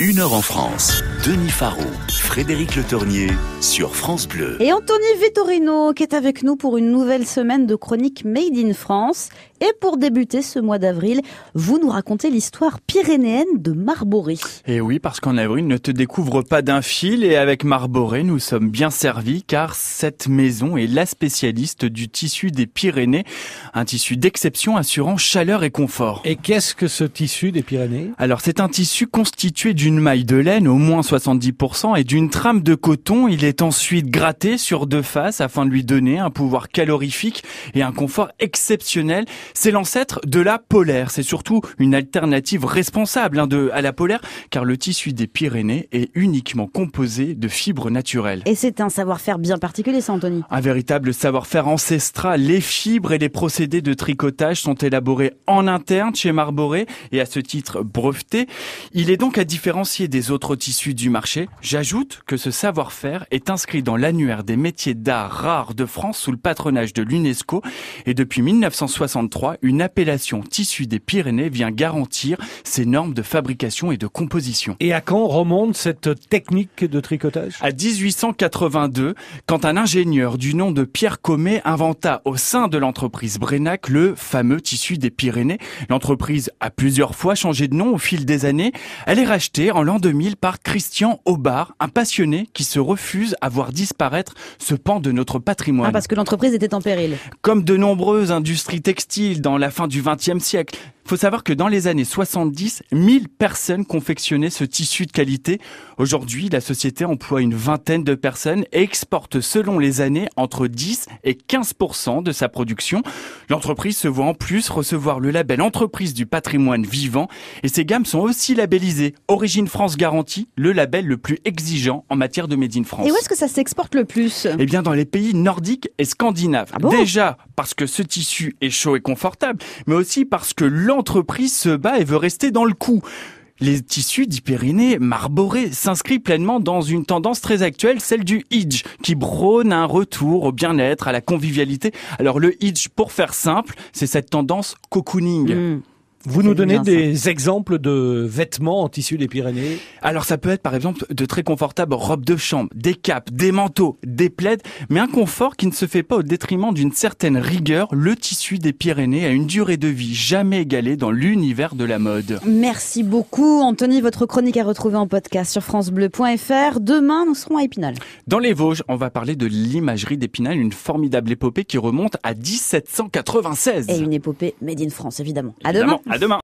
1 heure en France, Denis Faro, Frédéric Le Tournier sur France Bleu. Et Anthony Vittorino qui est avec nous pour une nouvelle semaine de chronique Made in France. Et pour débuter ce mois d'avril, vous nous racontez l'histoire pyrénéenne de Marboré. Et oui, parce qu'en avril ne te découvre pas d'un fil et avec Marboré, nous sommes bien servis car cette maison est la spécialiste du tissu des Pyrénées, un tissu d'exception assurant chaleur et confort. Et qu'est-ce que ce tissu des Pyrénées ? Alors c'est un tissu constitué d'une maille de laine, au moins 70%, et d'une trame de coton. Il est ensuite gratté sur deux faces afin de lui donner un pouvoir calorifique et un confort exceptionnel. C'est l'ancêtre de la polaire. C'est surtout une alternative responsable à la polaire, car le tissu des Pyrénées est uniquement composé de fibres naturelles. Et c'est un savoir-faire bien particulier, ça, Anthony. Un véritable savoir-faire ancestral. Les fibres et les procédés de tricotage sont élaborés en interne chez Marboré et à ce titre brevetés. Il est donc à différencier des autres tissus du marché. J'ajoute que ce savoir-faire est inscrit dans l'annuaire des métiers d'art rares de France sous le patronage de l'UNESCO. Et depuis 1963, une appellation tissu des Pyrénées vient garantir ces normes de fabrication et de composition. Et à quand remonte cette technique de tricotage ? À 1882, quand un ingénieur du nom de Pierre Comet inventa au sein de l'entreprise Brénac le fameux tissu des Pyrénées. L'entreprise a plusieurs fois changé de nom au fil des années. Elle est rachetée en l'an 2000 par Christian Aubard, un passionné qui se refuse à voir disparaître ce pan de notre patrimoine. Ah, parce que l'entreprise était en péril. Comme de nombreuses industries textiles dans la fin du XXe siècle. Il faut savoir que dans les années 70, 1000 personnes confectionnaient ce tissu de qualité. Aujourd'hui, la société emploie une vingtaine de personnes et exporte selon les années entre 10 et 15% de sa production. L'entreprise se voit en plus recevoir le label Entreprise du patrimoine vivant et ses gammes sont aussi labellisées Origine France Garantie, le label le plus exigeant en matière de Made in France. Et où est-ce que ça s'exporte le plus ? Eh bien, dans les pays nordiques et scandinaves. Ah bon ? Déjà, parce que ce tissu est chaud et confortable, mais aussi parce que l'entreprise se bat et veut rester dans le coup. Les tissus des Pyrénées Marboré s'inscrivent pleinement dans une tendance très actuelle, celle du Idj, qui prône un retour au bien-être, à la convivialité. Alors le Idj, pour faire simple, c'est cette tendance cocooning. Vous nous donnez bien, des exemples de vêtements en tissu des Pyrénées ? Alors ça peut être par exemple de très confortables robes de chambre, des capes, des manteaux, des plaids, mais un confort qui ne se fait pas au détriment d'une certaine rigueur. Le tissu des Pyrénées a une durée de vie jamais égalée dans l'univers de la mode. Merci beaucoup, Anthony. Votre chronique est retrouvée en podcast sur francebleu.fr. Demain, nous serons à Épinal. Dans les Vosges, on va parler de l'imagerie d'Épinal, une formidable épopée qui remonte à 1796. Et une épopée Made in France, évidemment. À Évidemment, demain. à demain.